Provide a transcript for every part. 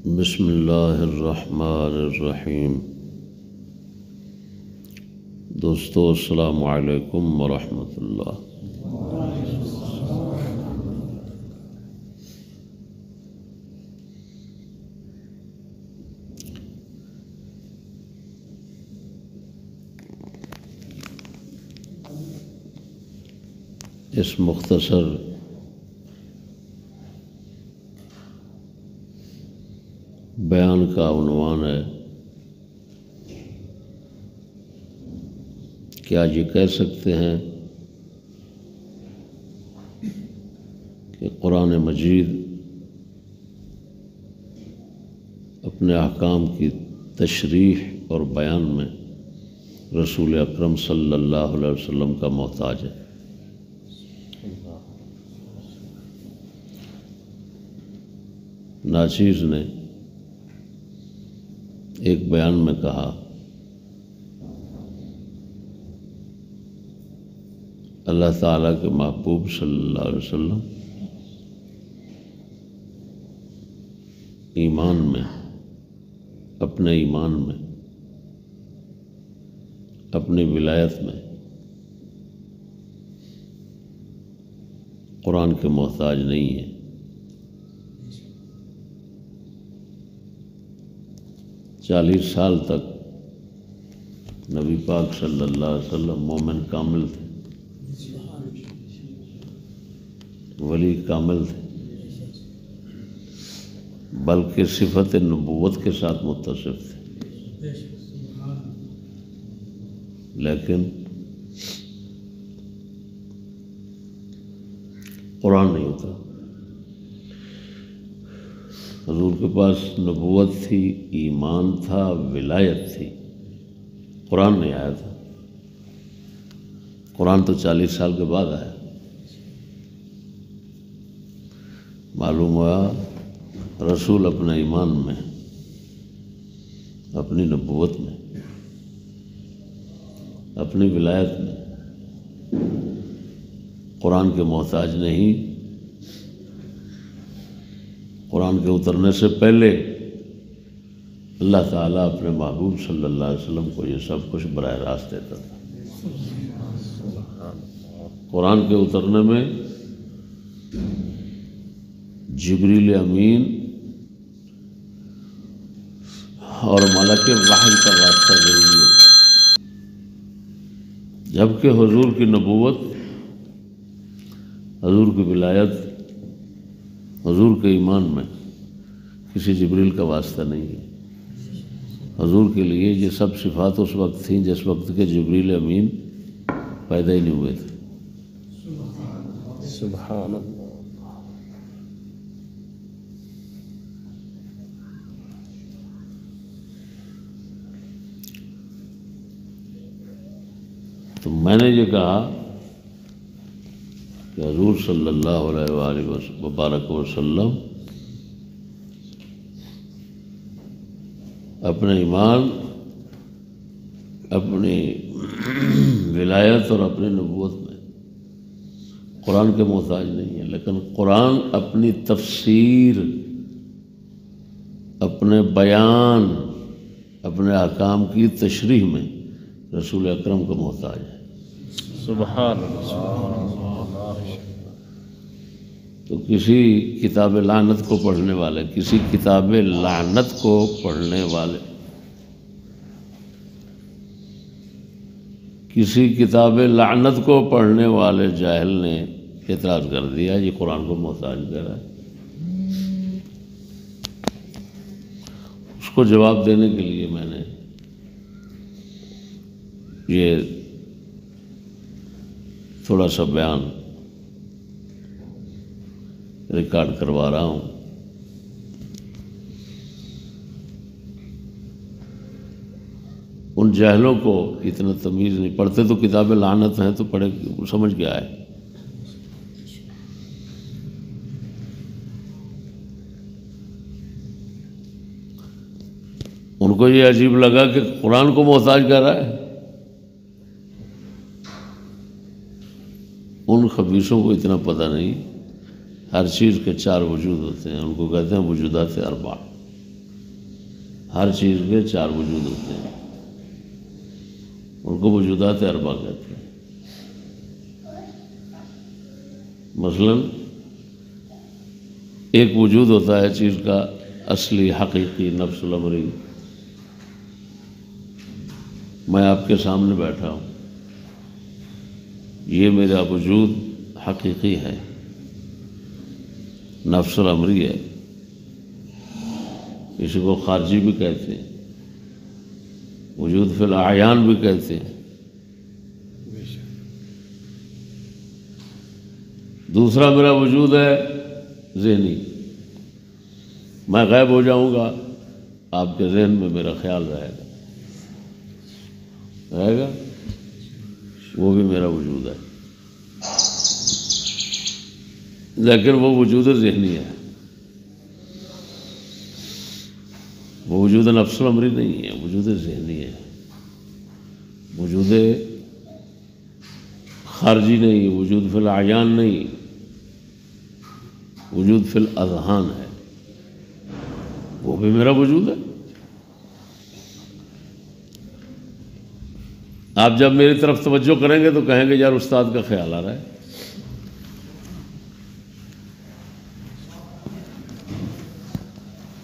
بسم اللہ الرحمن الرحیم۔ دوستو السلام علیکم ورحمۃ اللہ۔ اس مختصر بیان کا عنوان ہے کہ آج یہ کہہ سکتے ہیں کہ قرآن مجید اپنے احکام کی تشریح اور بیان میں رسول اکرم صلی اللہ علیہ وسلم کا محتاج ہے۔ ناچیز نے ایک بیان میں کہا، اللہ تعالیٰ کے محبوب صلی اللہ علیہ وسلم ایمان میں، اپنے ایمان میں، اپنی ولایت میں قرآن کے محتاج نہیں ہیں۔ 40 سال تک نبی پاک صلی اللہ علیہ وسلم مومن کامل تھے، ولی کامل تھے، بلکہ صفت نبوت کے ساتھ متصف تھے، لیکن قرآن نہیں ہوتا۔ حضور کے پاس نبوت تھی، ایمان تھا، ولایت تھی، قرآن نہیں آیا تھا۔ قرآن تو 40 سال کے بعد آیا۔ معلوم ہوا رسول اپنے ایمان میں، اپنی نبوت میں، اپنی ولایت میں قرآن کے محتاج نہیں۔ قرآن کے اترنے سے پہلے اللہ تعالیٰ اپنے محبوب صلی اللہ علیہ وسلم کو یہ سب کچھ براہ راست دیتا تھا۔ قرآن کے اترنے میں جبریل امین اور ملک وحی کا واسطہ ضروری ہوتا ہے، جبکہ حضور کی نبوت، حضور کی ولایت، حضور کے ایمان میں کسی جبریل کا واسطہ نہیں ہے۔ حضور کے لیے یہ سب صفات اس وقت تھیں جس وقت کے جبریل امین پیدا ہی نہیں ہوئے تھے۔ سبحان اللہ۔ تو میں نے یہ کہا کہ حضور صلی اللہ علیہ وآلہ وبارک وسلم اپنے ایمان، اپنی ولایت اور اپنی نبوت میں قرآن کے محتاج نہیں ہے، لیکن قرآن اپنی تفسیر، اپنے بیان، اپنے احکام کی تشریح میں رسول اکرم کا محتاج ہے۔ سبحان اللہ۔ تو کسی کتاب لعنت کو پڑھنے والے، کسی کتاب لعنت کو پڑھنے والے، کسی کتاب لعنت کو پڑھنے والے جاہل نے اعتراض کر دیا یہ قرآن کو محتاج کر رہا ہے۔ اس کو جواب دینے کے لیے میں نے یہ تھوڑا سا بیان ریکارڈ کروا رہا ہوں۔ ان جاہلوں کو اتنا تمیز نہیں، پڑھتے تو کتاب لعنت ہیں تو پڑھے سمجھ کے آئے۔ ان کو یہ عجیب لگا کہ قرآن کو محتاج کر رہا ہے۔ ان خبیثوں کو اتنا پتہ نہیں ہر چیز کے 4 وجود ہوتے ہیں، ان کو کہتے ہیں وجودات اربع۔ ہر چیز کے 4 وجود ہوتے ہیں، ان کو وجودات اربع کہتے ہیں۔ مثلا ایک وجود ہوتا ہے چیز کا اصلی حقیقی نفس الامری، میں آپ کے سامنے بیٹھا ہوں، یہ میرا وجود حقیقی ہے، نفس الامری ہے، اسی کو خارجی بھی کہتے ہیں، وجود فی الاعیان بھی کہتے ہیں۔ دوسرا میرا وجود ہے ذہنی، میں غائب ہو جاؤں گا، آپ کے ذہن میں میرا خیال رہے گا، وہ بھی میرا وجود ہے، لیکن وہ وجود ذہنی ہے، وہ وجود نفس الامری نہیں ہے، وجود ذہنی ہے، وجود خارجی نہیں، وجود فی الاعیان نہیں، وجود فی الاذہان ہے، وہ بھی میرا وجود ہے۔ آپ جب میری طرف توجہ کریں گے تو کہیں گے یار استاد کا خیال آ رہا ہے،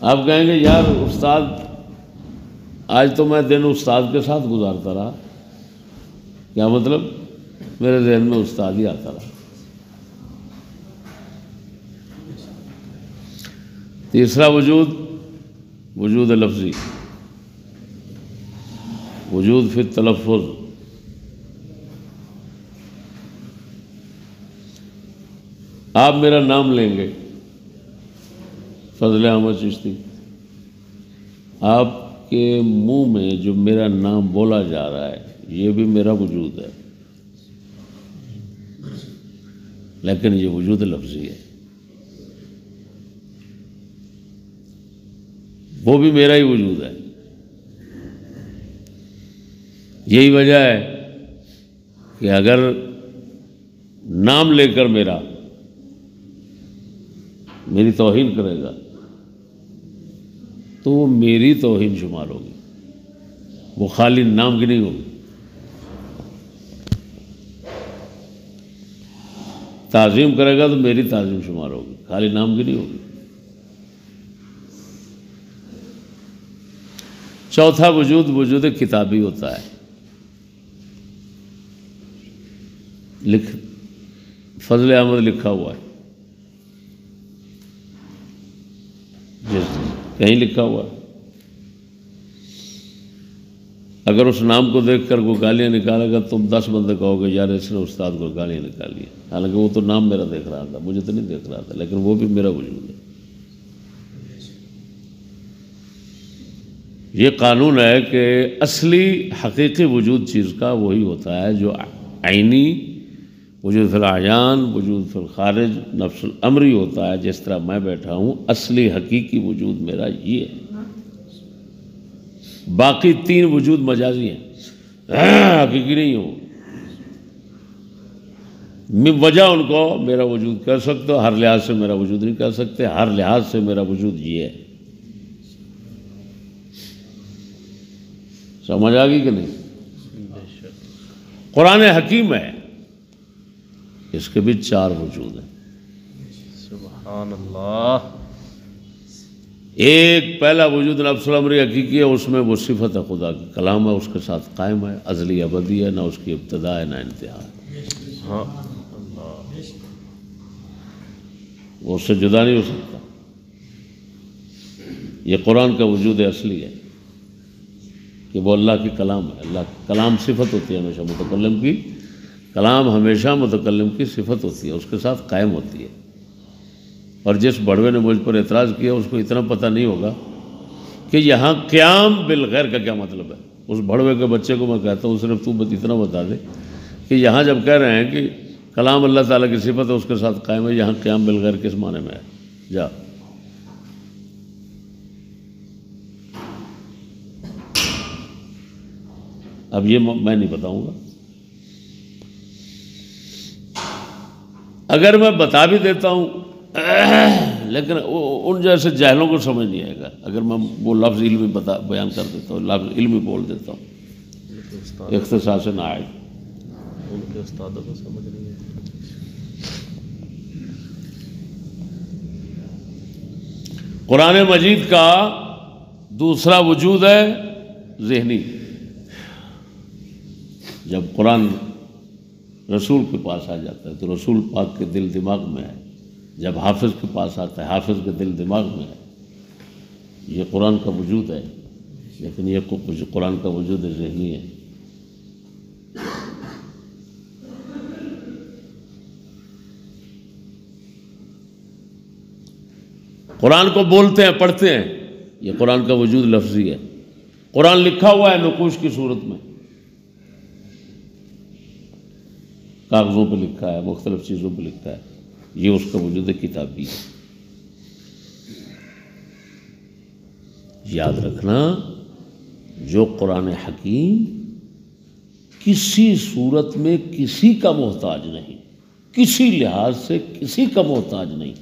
آپ کہیں گے یار استاد آج تو میں دن استاد کے ساتھ گزارتا رہا، کیا مطلب؟ میرے ذہن میں استاد ہی آتا رہا۔ تیسرا وجود، وجود لفظی، وجود فی التلفظ، آپ میرا نام لیں گے فضل احمد چشتی، آپ کے منہ میں جو میرا نام بولا جا رہا ہے یہ بھی میرا وجود ہے، لیکن یہ وجود لفظی ہے، وہ بھی میرا ہی وجود ہے۔ یہی وجہ ہے کہ اگر نام لے کر میری توہین کرے گا تو وہ میری توہین شمار ہوگی، وہ خالی نام کی نہیں ہوگی۔ تعظیم کرے گا تو میری تعظیم شمار ہوگی، خالی نام کی نہیں ہوگی۔ چوتھا وجود، وجود کتابی ہوتا ہے، فضل احمد لکھا ہوا ہے، کہیں لکھا ہوا ہے، اگر اس نام کو دیکھ کر کوئی گالیاں نکالے گا تم 10 بندے کہو گے یار اس نے استاد کو گالیاں نکالی ہیں، حالانکہ وہ تو نام میرا دیکھ رہا تھا، مجھے تو نہیں دیکھ رہا تھا، لیکن وہ بھی میرا وجود ہے۔ یہ قانون ہے کہ اصلی حقیقی وجود چیز کا وہی ہوتا ہے جو عینی، وجود فی الاعیان، وجود فی الخارج، نفس الامری ہوتا ہے۔ جس طرح میں بیٹھا ہوں اصلی حقیقی وجود میرا یہ ہے، باقی 3 وجود مجازی ہیں، حقیقی نہیں ہو۔ وجہ ان کو میرا وجود کہہ سکتے ہو، ہر لحاظ سے میرا وجود نہیں کہہ سکتے، ہر لحاظ سے میرا وجود یہ ہے۔ سمجھ آ گئی کہ نہیں؟ قرآن حکیم ہے، اس کے بھی 4 وجود ہیں۔ سبحان اللہ۔ ایک پہلا وجود نفس الامری حقیقی ہے، اس میں وہ صفت ہے خدا کی، کلام ہے، اس کے ساتھ قائم ہے، ازلی ابدی ہے، نہ اس کی ابتدا ہے نہ انتہا ہے، وہ اس سے جدا نہیں ہو سکتا۔ یہ قرآن کا وجود اصلی ہے کہ وہ اللہ کی کلام ہے، اللہ کی کلام صفت ہوتی ہے ہمیشہ متکلم کی، کلام ہمیشہ متکلم کی صفت ہوتی ہے، اس کے ساتھ قائم ہوتی ہے۔ اور جس بڑوے نے مجھ پر اعتراض کیا اس کو اتنا پتہ نہیں ہوگا کہ یہاں قیام بالغیر کا کیا مطلب ہے۔ اس بڑوے کے بچے کو میں کہتا ہوں صرف تو اتنا بتا دے کہ یہاں جب کہہ رہے ہیں کہ کلام اللہ تعالیٰ کی صفت ہے اس کے ساتھ قائم ہے، یہاں قیام بالغیر کس معنی میں ہے؟ جا اب یہ میں نہیں بتاؤں گا، اگر میں بتا بھی دیتا ہوں لیکن ان جیسے جاہلوں کو سمجھ نہیں آئے گا اگر میں وہ لفظ علمی بیان کر دیتا ہوں، لفظ علمی بول دیتا ہوں، اختصاص سے نہ آئے. ان کے استادوں کو سمجھ نہیں ہے. قرآن مجید کا دوسرا وجود ہے ذہنی. جب قرآن رسول کے پاس آ جاتا ہے تو رسول پاک کے دل دماغ میں ہے. جب حافظ کے پاس آتا ہے حافظ کے دل دماغ میں ہے. یہ قرآن کا وجود ہے، لیکن یہ قرآن کا وجود ذہنی ہے. قرآن کو بولتے ہیں، پڑھتے ہیں، یہ قرآن کا وجود لفظی ہے. قرآن لکھا ہوا ہے نقوش کی صورت میں، کاغذوں پہ لکھا ہے، مختلف چیزوں پہ لکھا ہے، یہ اس کا وجود کتابی ہے. یاد رکھنا، جو قرآن حکیم کسی صورت میں کسی کا محتاج نہیں، کسی لحاظ سے کسی کا محتاج نہیں،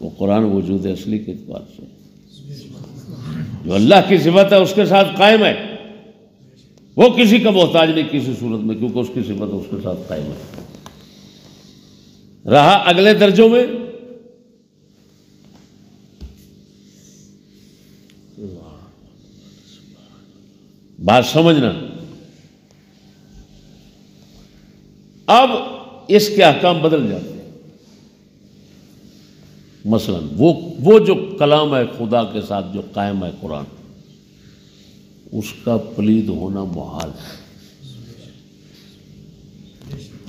وہ قرآن وجود اصلی کے اعتبار سے جو اللہ کی صفت ہے اس کے ساتھ قائم ہے. وہ کسی کا محتاج نہیں کسی صورت میں، کیونکہ اس کی صفت اس کے ساتھ قائم ہے. رہا اگلے درجوں میں، بات سمجھنا. اب اس کے احکام بدل جاتے ہیں. مثلا وہ جو کلام ہے خدا کے ساتھ جو قائم ہے قرآن، اس کا پلید ہونا محال ہے.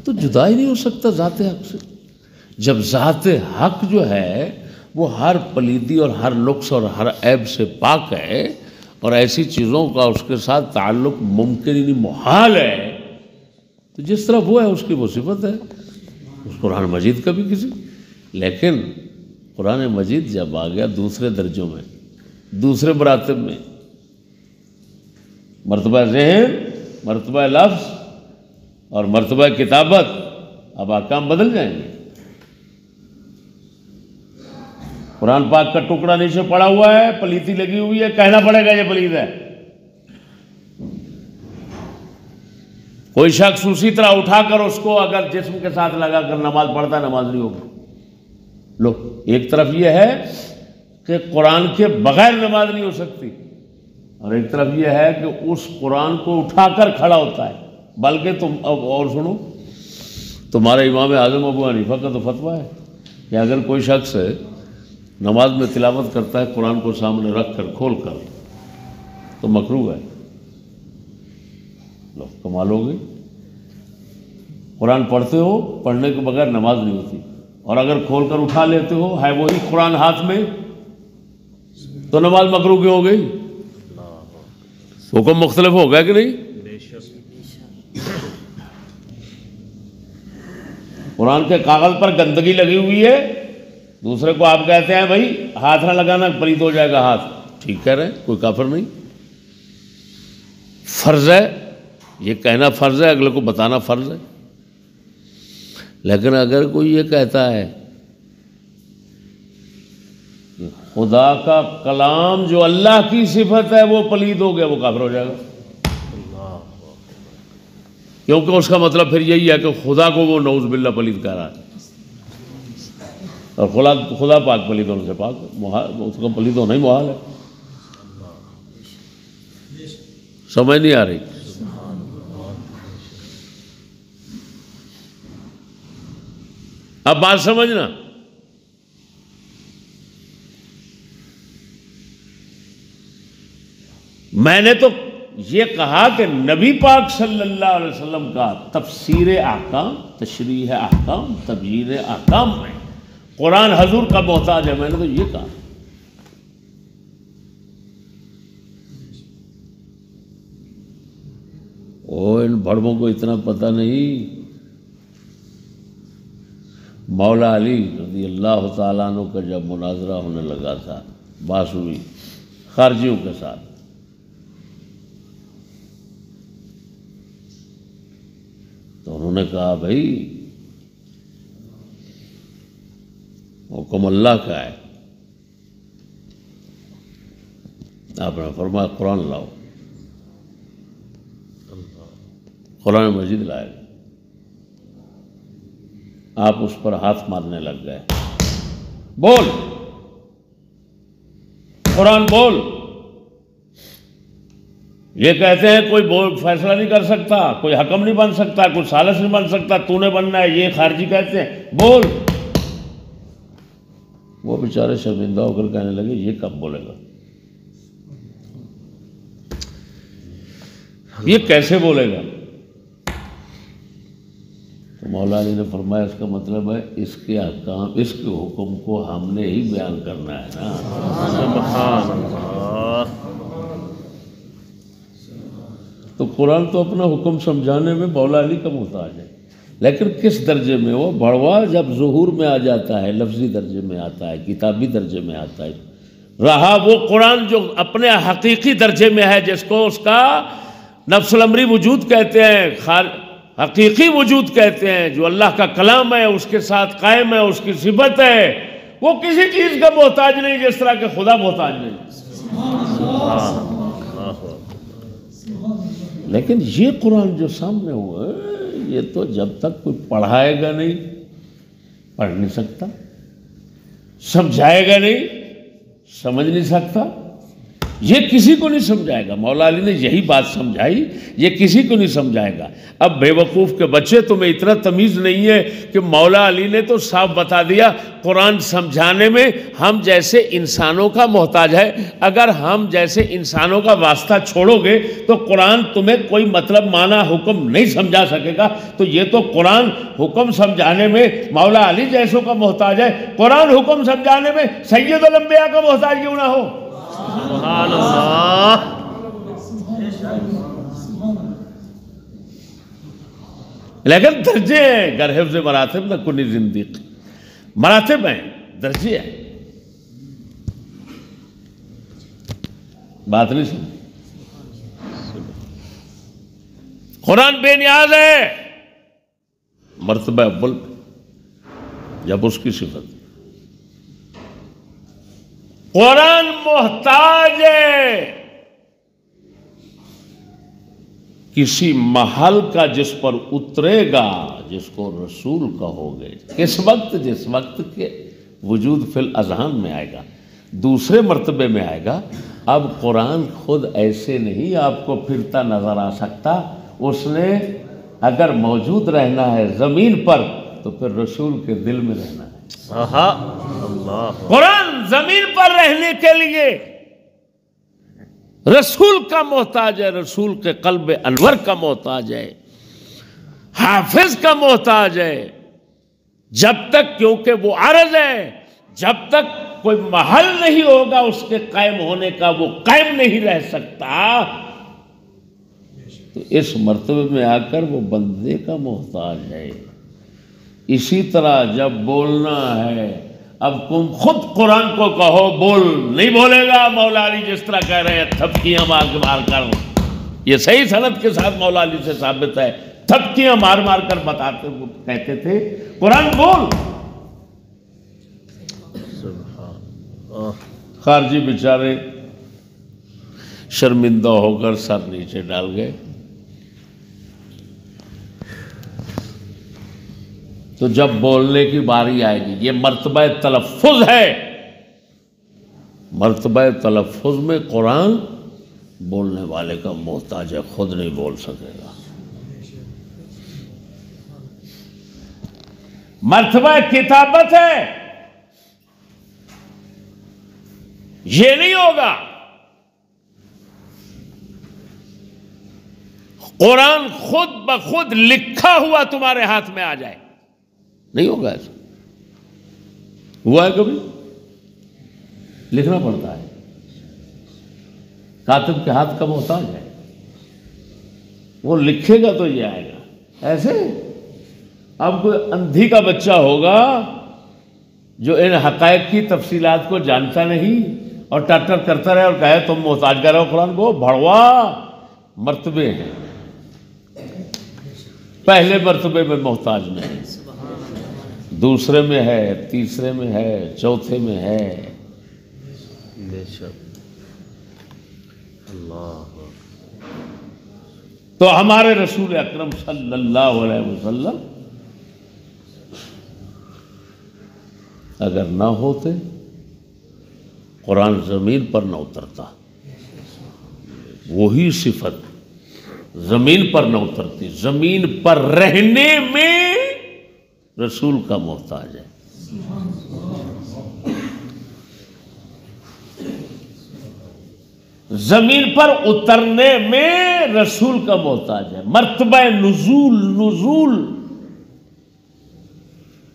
تو جدا ہی نہیں ہو سکتا ذات حق سے. جب ذات حق جو ہے وہ ہر پلیدی اور ہر نقص اور ہر عیب سے پاک ہے، اور ایسی چیزوں کا اس کے ساتھ تعلق ممکن ہی نہیں، محال ہے، تو جس طرح وہ ہے اس کی وہ صفت ہے. اس قرآن مجید کا بھی کسی. لیکن قرآن مجید جب آ گیا دوسرے درجوں میں، دوسرے مراتب میں، مرتبہ ذہن، مرتبہ لفظ اور مرتبہ کتابت، اب احکام بدل جائیں گے. قرآن پاک کا ٹکڑا نیچے پڑا ہوا ہے، پلیتی لگی ہوئی ہے، کہنا پڑے گا یہ پلید ہے. کوئی شخص اسی طرح اٹھا کر اس کو اگر جسم کے ساتھ لگا کر نماز پڑھتا ہے، نماز نہیں ہوگی. لو، ایک طرف یہ ہے کہ قرآن کے بغیر نماز نہیں ہو سکتی، اور ایک طرف یہ ہے کہ اس قرآن کو اٹھا کر کھڑا ہوتا ہے. بلکہ تم اب اور سنو، تمہارے امام اعظم ابو حنیفہ کا تو فتویٰ ہے کہ اگر کوئی شخص نماز میں تلاوت کرتا ہے قرآن کو سامنے رکھ کر کھول کر تو مکروہ ہے. لو، کمال ہو گئی. قرآن پڑھتے ہو، پڑھنے کے بغیر نماز نہیں ہوتی، اور اگر کھول کر اٹھا لیتے ہو ہے وہی قرآن ہاتھ میں تو نماز مکروہ کیوں ہو گئی؟ حکم مختلف ہو گیا کہ نہیں؟ قرآن کے کاغذ پر گندگی لگی ہوئی ہے، دوسرے کو آپ کہتے ہیں بھائی ہاتھ نہ لگانا، پلید ہو جائے گا ہاتھ. ٹھیک کہہ رہے ہیں، کوئی کافر نہیں. فرض ہے، یہ کہنا فرض ہے، اگلے کو بتانا فرض ہے. لیکن اگر کوئی یہ کہتا ہے کہ خدا کا کلام جو اللہ کی صفت ہے وہ پلید ہو گیا، وہ کافر ہو جائے گا. کیونکہ اس کا مطلب پھر یہی ہے کہ خدا کو وہ نعوذ باللہ پلید کہہ رہا ہے، اور خدا پاک پلید ہونے سے پاک، اس کا پلید ہونا ہی محال ہے. سمجھ نہیں آ رہی؟ اب بات سمجھنا، میں نے تو یہ کہا کہ نبی پاک صلی اللہ علیہ وسلم کا تفسیر احکام، تشریح احکام، تبیین احکام میں قرآن حضور کا محتاج ہے. میں نے تو یہ کہا. ان بڑوں کو اتنا پتہ نہیں. مولا علی رضی اللہ تعالیٰ عنہ کا جب مناظرہ ہونے لگا تھا، بات ہوئی خارجیوں کے ساتھ، تو انہوں نے کہا بھائی حکم اللہ کا ہے، آپ نے فرمایا قرآن لاؤ، قرآن مجید لائے، آپ اس پر ہاتھ مارنے لگ گئے، بول قرآن بول۔ یہ کہتے ہیں کوئی فیصلہ نہیں کر سکتا، کوئی حکم نہیں بن سکتا، کوئی ثالث نہیں بن سکتا، تو نے بننا ہے، یہ خارجی کہتے ہیں، بول۔ وہ بیچارے شرمندہ ہو کر کہنے لگے یہ کب بولے گا، یہ کیسے بولے گا؟ تو مولا علی نے فرمایا اس کا مطلب ہے اس کے احکام، اس کے حکم کو ہم نے ہی بیان کرنا ہے نا۔ سبحان اللہ۔ تو قرآن تو اپنا حکم سمجھانے میں مولا علی کا محتاج ہے، لیکن کس درجے میں؟ وہ بڑوا جب ظہور میں آ جاتا ہے، لفظی درجے میں آتا ہے، کتابی درجے میں آتا ہے، رہا وہ قرآن جو اپنے حقیقی درجے میں ہے، جس کو اس کا نفس الامری وجود کہتے ہیں، حقیقی وجود کہتے ہیں، جو اللہ کا کلام ہے، اس کے ساتھ قائم ہے، اس کی صفت ہے، وہ کسی چیز کا محتاج نہیں، جس طرح کہ خدا محتاج نہیں۔ لیکن یہ قرآن جو سامنے ہوا ہے، یہ تو جب تک کوئی پڑھائے گا نہیں، پڑھ نہیں سکتا، سمجھائے گا نہیں، سمجھ نہیں سکتا، یہ کسی کو نہیں سمجھائے گا۔ مولا علی نے یہی بات سمجھائی، یہ کسی کو نہیں سمجھائے گا۔ اب بے وقوف کے بچے، تمہیں اتنا تمیز نہیں ہے کہ مولا علی نے تو صاف بتا دیا قرآن سمجھانے میں ہم جیسے انسانوں کا محتاج ہے، اگر ہم جیسے انسانوں کا واسطہ چھوڑو گے تو قرآن تمہیں کوئی مطلب معنی حکم نہیں سمجھا سکے گا۔ تو یہ تو قرآن حکم سمجھانے میں مولا علی جیسوں کا محتاج ہے، قرآن حکم سمجھانے میں سید الانبیاء کا محتاج کیوں نہ ہو؟ سبحان اللہ۔ لیکن درجے ہیں، گر حفظ مراتب نہ کنی زندیق، مراتب ہیں، درجے ہیں، بات نہیں سن۔ قرآن بے نیاز ہے مرتبہ اول پہ، جب اس کی صفت، قرآن محتاج ہے کسی محل کا جس پر اترے گا، جس کو رسول کہو گے، کس وقت؟ جس وقت کے وجود فی الاذہان میں آئے گا، دوسرے مرتبے میں آئے گا۔ اب قرآن خود ایسے نہیں آپ کو پھرتا نظر آ سکتا، اس نے اگر موجود رہنا ہے زمین پر تو پھر رسول کے دل میں رہنا ہے۔ اللہ، قرآن زمین پر رہنے کے لیے رسول کا محتاج ہے، رسول کے قلب انور کا محتاج ہے، حافظ کا محتاج ہے۔ جب تک، کیونکہ وہ عرض ہے، جب تک کوئی محل نہیں ہوگا اس کے قائم ہونے کا، وہ قائم نہیں رہ سکتا۔ تو اس مرتبے میں آ کر وہ بندے کا محتاج ہے۔ اسی طرح جب بولنا ہے، اب تم خود قرآن کو کہو بول، نہیں بولے گا۔ مولا علی جس طرح کہہ رہے ہیں تھپکیاں مار کے مار کر، یہ صحیح سند کے ساتھ مولا علی سے ثابت ہے، تھپکیاں مار مار کر بتاتے، وہ کہتے تھے قرآن بول۔ خارجی بیچارے شرمندہ ہو کر سر نیچے ڈال گئے۔ تو جب بولنے کی باری آئے گی، یہ مرتبہ تلفظ ہے، مرتبہ تلفظ میں قرآن بولنے والے کا محتاج ہے، خود نہیں بول سکے گا۔ مرتبہ کتابت ہے، یہ نہیں ہوگا۔ قرآن خود بخود لکھا ہوا تمہارے ہاتھ میں آ جائے، نہیں ہوگا ایسا۔ ہوا ہے کبھی؟ لکھنا پڑتا ہے، کاتب کے ہاتھ کا محتاج ہے، وہ لکھے گا تو یہ آئے گا۔ ایسے اب کوئی اندھی کا بچہ ہوگا جو ان حقائق کی تفصیلات کو جانتا نہیں اور ٹٹر کرتا رہے اور کہے تم محتاج کر رہے ہو قرآن کو، بھڑوا۔ مرتبے ہیں، پہلے مرتبے میں محتاج نہیں، دوسرے میں ہے، تیسرے میں ہے، چوتھے میں ہے۔ بے شک۔ اللہ تو ہمارے رسول اکرم صلی اللہ علیہ وسلم اگر نہ ہوتے قرآن زمین پر نہ اترتا، وہی صفت زمین پر نہ اترتی، زمین پر رہنے میں رسول کا محتاج ہے۔ زمین پر اترنے میں رسول کا محتاج ہے۔ مرتبہ نزول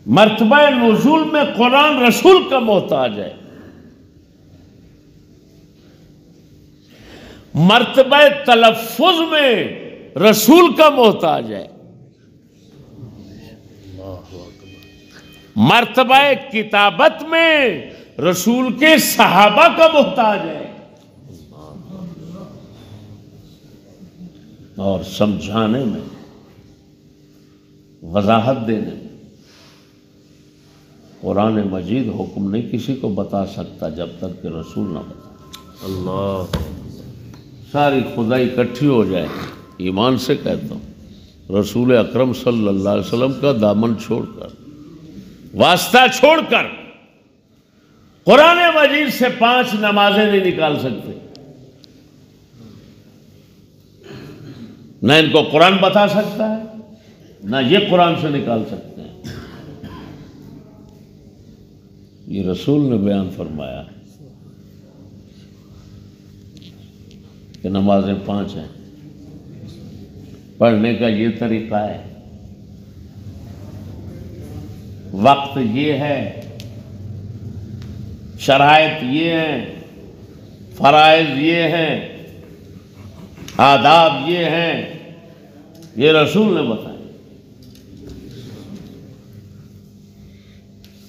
مرتبہ نزول میں قرآن رسول کا محتاج ہے، مرتبہ تلفظ میں رسول کا محتاج ہے، مرتبہ کتابت میں رسول کے صحابہ کا محتاج ہے، اور سمجھانے میں، وضاحت دینے میں قرآن مجید حکم نہیں کسی کو بتا سکتا جب تک کہ رسول نہ بتا۔ اللہ ساری خدائی اکٹھی ہو جائے، ایمان سے کہتا ہوں، رسول اکرم صلی اللہ علیہ وسلم کا دامن چھوڑ کر، واسطہ چھوڑ کر قرآن مجید سے 5 نمازیں نہیں نکال سکتے، نہ ان کو قرآن بتا سکتا ہے، نہ یہ قرآن سے نکال سکتے ہیں۔ یہ رسول نے بیان فرمایا کہ نمازیں 5 ہیں، پڑھنے کا یہ طریقہ ہے، وقت یہ ہے، شرائط یہ ہیں، فرائض یہ ہیں، آداب یہ ہیں، یہ رسول نے بتایا۔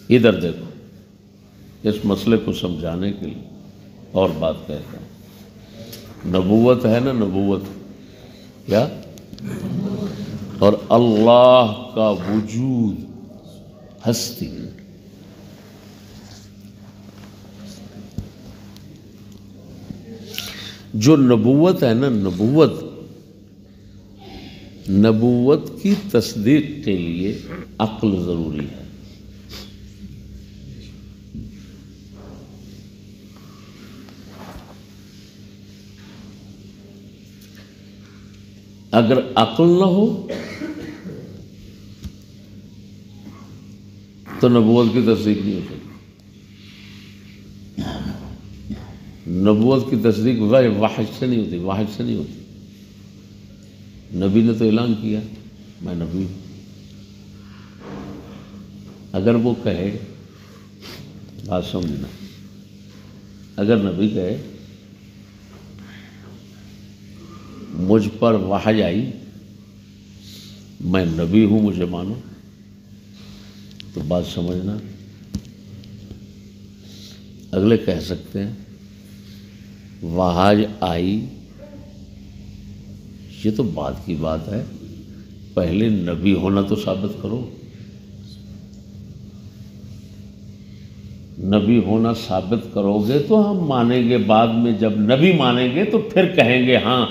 ادھر دیکھو، اس مسئلے کو سمجھانے کے لیے اور بات کہتا ہوں، نبوت ہے نا، نبوت کیا؟ اور اللہ کا وجود، ہستی، جو نبوت ہے نا، نبوت کی تصدیق کے لیے عقل ضروری ہے۔ اگر عقل نہ ہو تو نبوت کی تصدیق نہیں ہو سکتی۔ نبوت کی تصدیق واحد سے نہیں ہوتی، واحد سے نہیں ہوتی۔ نبی نے تو اعلان کیا میں نبی ہوں، اگر وہ کہے، بات سمجھنا، اگر نبی کہے مجھ پر وحی آئی، میں نبی ہوں، مجھے مانو، تو بات سمجھنا۔ اگلے کہہ سکتے ہیں وحی آئی، یہ تو بات کی بات ہے، پہلے نبی ہونا تو ثابت کرو۔ نبی ہونا ثابت کرو گے تو ہم مانیں گے، بعد میں جب نبی مانیں گے تو پھر کہیں گے ہاں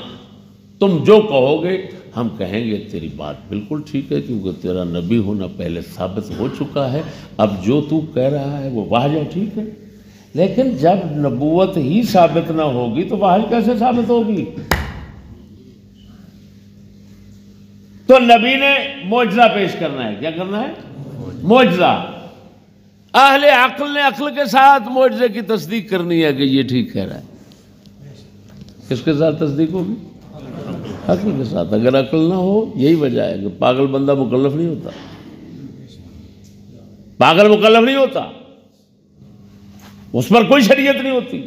تم جو کہو گے ہم کہیں گے تیری بات بالکل ٹھیک ہے، کیونکہ تیرا نبی ہونا پہلے ثابت ہو چکا ہے، اب جو تو کہہ رہا ہے وہ وحی ہے، ٹھیک ہے۔ لیکن جب نبوت ہی ثابت نہ ہوگی تو وحی کیسے ثابت ہوگی؟ تو نبی نے معجزہ پیش کرنا ہے، کیا کرنا ہے؟ معجزہ۔ اہل عقل نے عقل کے ساتھ معجزے کی تصدیق کرنی ہے کہ یہ ٹھیک کہہ رہا ہے۔ کس کے ساتھ تصدیق ہوگی؟ عقل کے ساتھ۔ اگر عقل نہ ہو، یہی وجہ ہے کہ پاگل بندہ مکلف نہیں ہوتا، پاگل مکلف نہیں ہوتا، اس پر کوئی شریعت نہیں ہوتی۔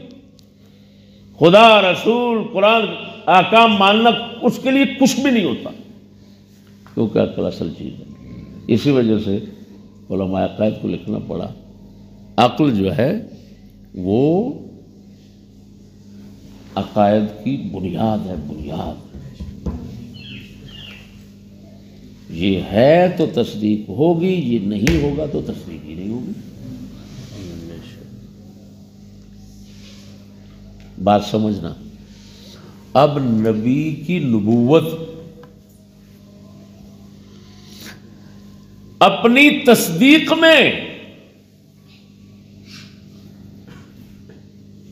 خدا، رسول، قرآن، احکام ماننا اس کے لیے کچھ بھی نہیں ہوتا، کیونکہ عقل اصل چیز ہے۔ اسی وجہ سے علماء عقائد کو لکھنا پڑا، عقل جو ہے وہ عقائد کی بنیاد ہے، بنیاد۔ یہ ہے تو تصدیق ہوگی، یہ نہیں ہوگا تو تصدیق ہی نہیں ہوگی۔ بات سمجھنا۔ اب نبی کی نبوت اپنی تصدیق میں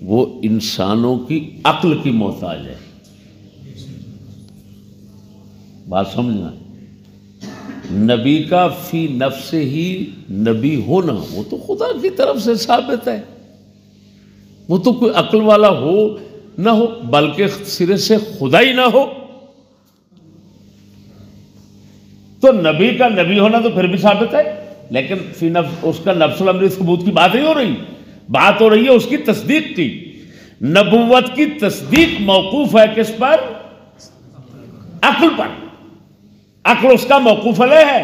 وہ انسانوں کی عقل کی محتاج ہے. بات سمجھنا، نبی کا فی نفس ہی نبی ہونا وہ تو خدا کی طرف سے ثابت ہے، وہ تو کوئی عقل والا ہو نہ ہو، بلکہ سرے سے خدا ہی نہ ہو تو نبی کا نبی ہونا تو پھر بھی ثابت ہے. لیکن فی نفس اس کا نفس الامر ثبوت کی بات نہیں ہو رہی، بات ہو رہی ہے اس کی تصدیق کی. نبوت کی تصدیق موقوف ہے کس پر؟ عقل پر. عقل اس کا موقوف علیہ ہے،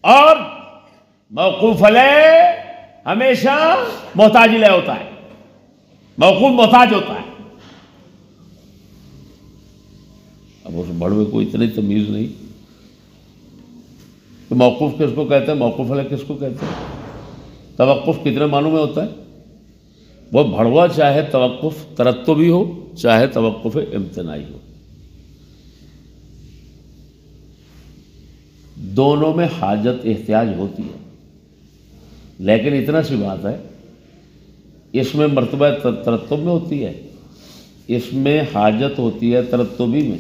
اور موقوف علیہ ہمیشہ محتاج علیہ ہوتا ہے، موقوف محتاج ہوتا ہے. اب اس بڑھ میں کوئی اتنی تمیز نہیں کہ موقوف کس کو کہتے ہیں، موقوف علیہ کس کو کہتے ہیں. توقف کتنے معنوں میں ہوتا ہے؟ وہ بھڑوا چاہے توقف ترتبی ہو، چاہے توقف امتناعی ہو، دونوں میں حاجت احتیاج ہوتی ہے. لیکن اتنا سی بات ہے، اس میں مرتبہ ترتب میں ہوتی ہے، اس میں حاجت ہوتی ہے ترتبی میں.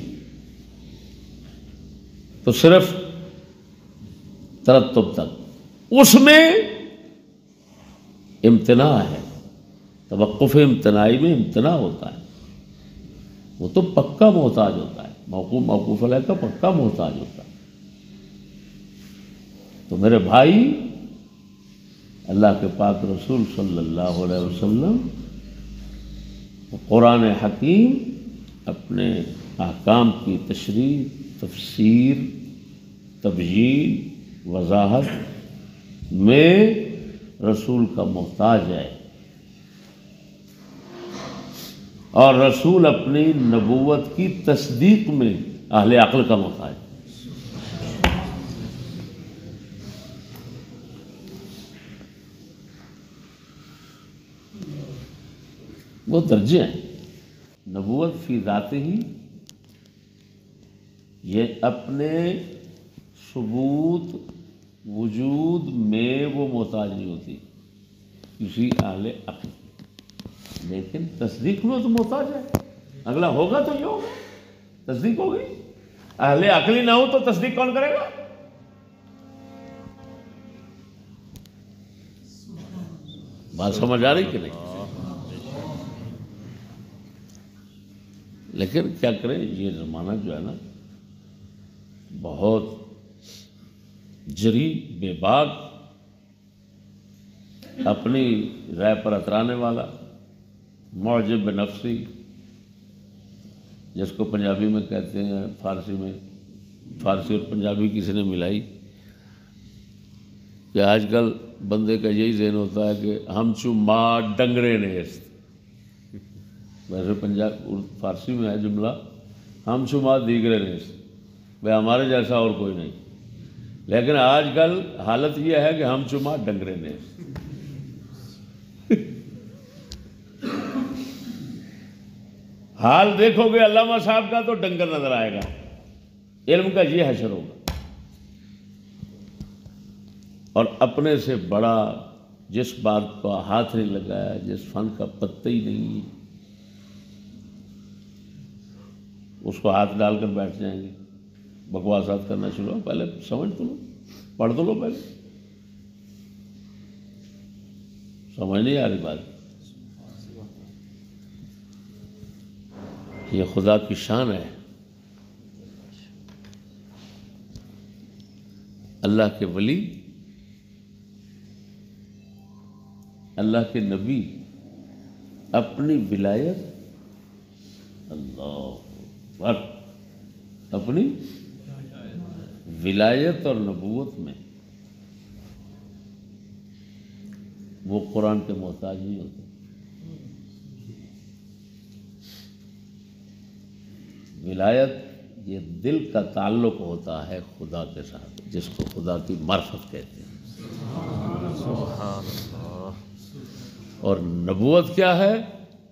تو صرف ترتب تک، اس میں امتناع ہے. توقف امتناعی میں امتناع ہوتا ہے، وہ تو پکا محتاج ہوتا ہے، موقوف علیہ کا پکا محتاج ہوتا ہے. تو میرے بھائی، اللہ کے پاک رسول صلی اللہ علیہ وسلم قرآن حکیم اپنے احکام کی تشریح، تفسیر، تبیین، وضاحت میں رسول کا محتاج ہے، اور رسول اپنی نبوت کی تصدیق میں اہل عقل کا محتاج ہے. وہ درجے ہیں. نبوت فی ذات ہی یہ اپنے ثبوت وجود میں وہ محتاج نہیں ہوتی کسی اہل عقل، لیکن تصدیق میں تو محتاج ہے. اگلا ہوگا تو یہ ہوگا، تصدیق ہوگی. اہل عقل ہی نہ ہو تو تصدیق کون کرے گا؟ بات سمجھ آ رہی کہ نہیں؟ لیکن کیا کریں، یہ زمانہ جو ہے نا بہت جری، بے باک، اپنی رائے پر اترانے والا، معجب بنفسی، جس کو پنجابی میں کہتے ہیں، فارسی میں، فارسی اور پنجابی کسی نے ملائی کہ آج کل بندے کا یہی ذہن ہوتا ہے کہ ہم چو ماں ڈنگرے نیست. ویسے فارسی میں ہے جملہ ہم چو ماں دیگرے نیست، بھائی ہمارے جیسا اور کوئی نہیں. لیکن آج کل حالت یہ ہے کہ ہم چو ماں ڈنگرے نیست. حال دیکھو گے علامہ صاحب کا تو ڈنگر نظر آئے گا. علم کا یہ حشر ہوگا. اور اپنے سے بڑا جس بات کو ہاتھ نہیں لگایا، جس فن کا پتہ ہی نہیں، اس کو ہاتھ ڈال کر بیٹھ جائیں گے، بکواسات کرنا شروع. پہلے سمجھ تو لو، پڑھ تو لو. پہلے سمجھ نہیں آ رہی بات. یہ خدا کی شان ہے. اللہ کے ولی، اللہ کے نبی اپنی ولایت، اللہ اکبر، اپنی ولایت اور نبوت میں وہ قرآن کے محتاج نہیں ہوتے. ولایت یہ دل کا تعلق ہوتا ہے خدا کے ساتھ، جس کو خدا کی معرفت کہتے ہیں. سبحان اللہ. اور نبوت کیا ہے؟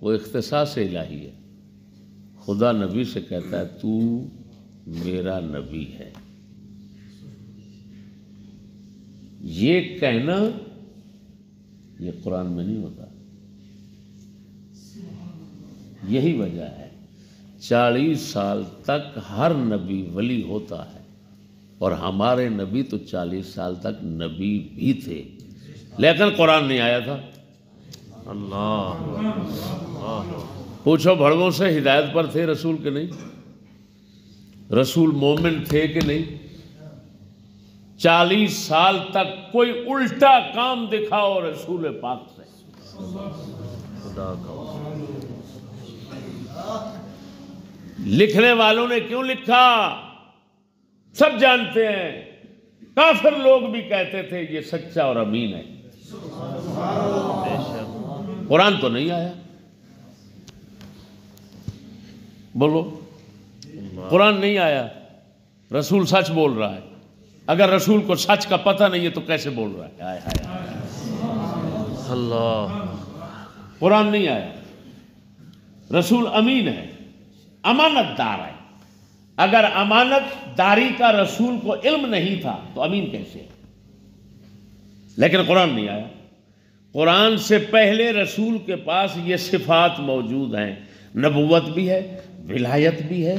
وہ اختصاص الہی ہے، خدا نبی سے کہتا ہے تو میرا نبی ہے. یہ کہنا یہ قرآن میں نہیں ہوتا. یہی وجہ ہے 40 سال تک ہر نبی ولی ہوتا ہے، اور ہمارے نبی تو 40 سال تک نبی بھی تھے، لیکن قرآن نہیں آیا تھا. اللہ پوچھو بھڑووں سے ہدایت پر تھے رسول کے نہیں؟ رسول مومن تھے کہ نہیں؟ 40 سال تک کوئی الٹا کام دکھاؤ رسول پاک سے. خدا کا لکھنے والوں نے کیوں لکھا سب جانتے ہیں. کافر لوگ بھی کہتے تھے یہ سچا اور امین ہے. بے شک. قرآن تو نہیں آیا. بولو قرآن نہیں آیا، رسول سچ بول رہا ہے. اگر رسول کو سچ کا پتہ نہیں ہے تو کیسے بول رہا ہے؟ ہائے ہائے ہائے. اللہ قرآن نہیں آیا. رسول امین ہے، امانت دار ہے. اگر امانت داری کا رسول کو علم نہیں تھا تو امین کیسے ہے؟ لیکن قرآن نہیں آیا. قرآن سے پہلے رسول کے پاس یہ صفات موجود ہیں. نبوت بھی ہے، ولایت بھی ہے،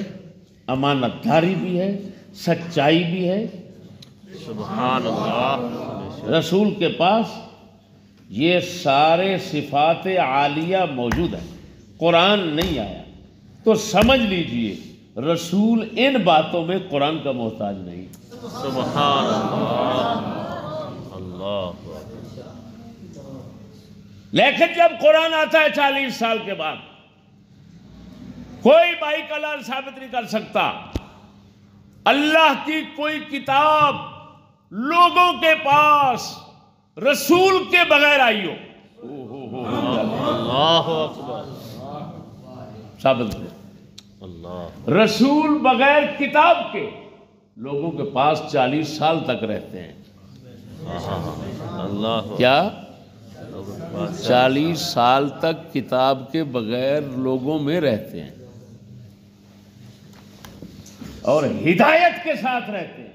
امانت داری بھی ہے، سچائی بھی ہے. سبحان اللہ. رسول کے پاس یہ سارے صفات عالیہ موجود ہیں. قرآن نہیں آیا تو سمجھ لیجئے رسول ان باتوں میں قرآن کا محتاج نہیں. سبحان اللہ. اللہ لیکن جب قرآن آتا ہے 40 سال کے بعد، کوئی بائی کلال ثابت نہیں کر سکتا اللہ کی کوئی کتاب لوگوں کے پاس رسول کے بغیر آئی ہو. اللہ اکبر. ثابت کرو. اللہ رسول بغیر کتاب کے لوگوں کے پاس 40 سال تک رہتے ہیں. اللہ کیا 40 سال تک کتاب کے بغیر لوگوں میں رہتے ہیں اور ہدایت کے ساتھ رہتے ہیں.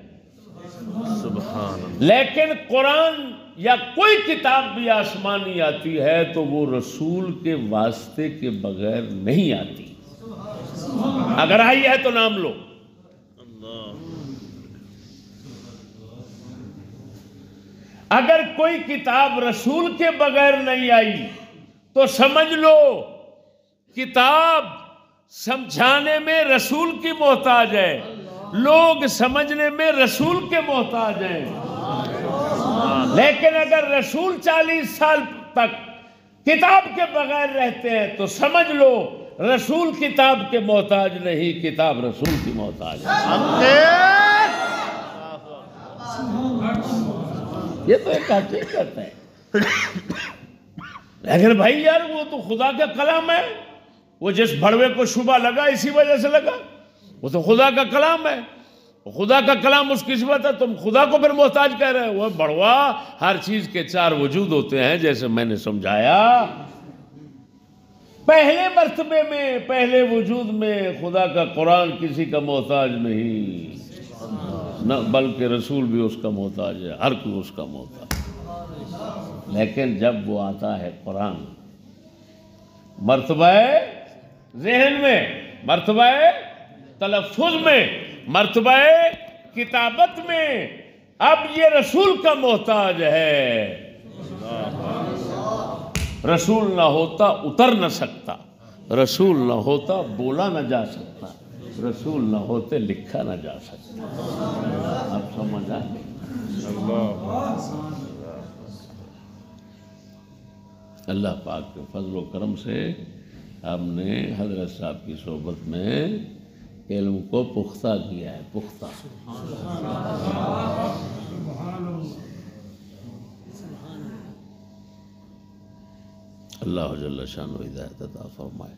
سبحان اللہ. لیکن قرآن یا کوئی کتاب بھی آسمانی آتی ہے تو وہ رسول کے واسطے کے بغیر نہیں آتی. اگر آئی ہے تو نام لو. اگر کوئی کتاب رسول کے بغیر نہیں آئی تو سمجھ لو کتاب سمجھانے میں رسول کی محتاج ہے، لوگ سمجھنے میں رسول کے محتاج ہیں. لیکن اگر رسول 40 سال تک کتاب کے بغیر رہتے ہیں تو سمجھ لو رسول کتاب کے محتاج نہیں، کتاب رسول کی محتاج ہے. یہ تو ایک حقیقت ہے. لیکن بھائی یار وہ تو خدا کا کلام ہے. وہ جس بھڑوے کو شبہ لگا اسی وجہ سے لگا، وہ تو خدا کا کلام ہے. خدا کا کلام اس کی صفت ہے، تم خدا کو پھر محتاج کہہ رہے ہو. وہ بڑوا ہر چیز کے 4 وجود ہوتے ہیں جیسے میں نے سمجھایا. پہلے مرتبے میں پہلے وجود میں خدا کا قرآن کسی کا محتاج نہیں، نہ بلکہ رسول بھی اس کا محتاج ہے، ہر کوئی اس کا محتاج. لیکن جب وہ آتا ہے قرآن، مرتبہ ذہن میں، مرتبہ تلفظ میں، مرتبہ کتابت میں، اب یہ رسول کا محتاج ہے. رسول نہ ہوتا اتر نہ سکتا، رسول نہ ہوتا بولا نہ جا سکتا، رسول نہ ہوتے لکھا نہ جا سکتا. اب سمجھ آ گئی. اللہ پاک کے فضل و کرم سے ہم نے حضرت صاحب کی صحبت میں علم کو پختہ کیا ہے. پختہ اللہ جل شانہ ہدایت عطا فرمائے.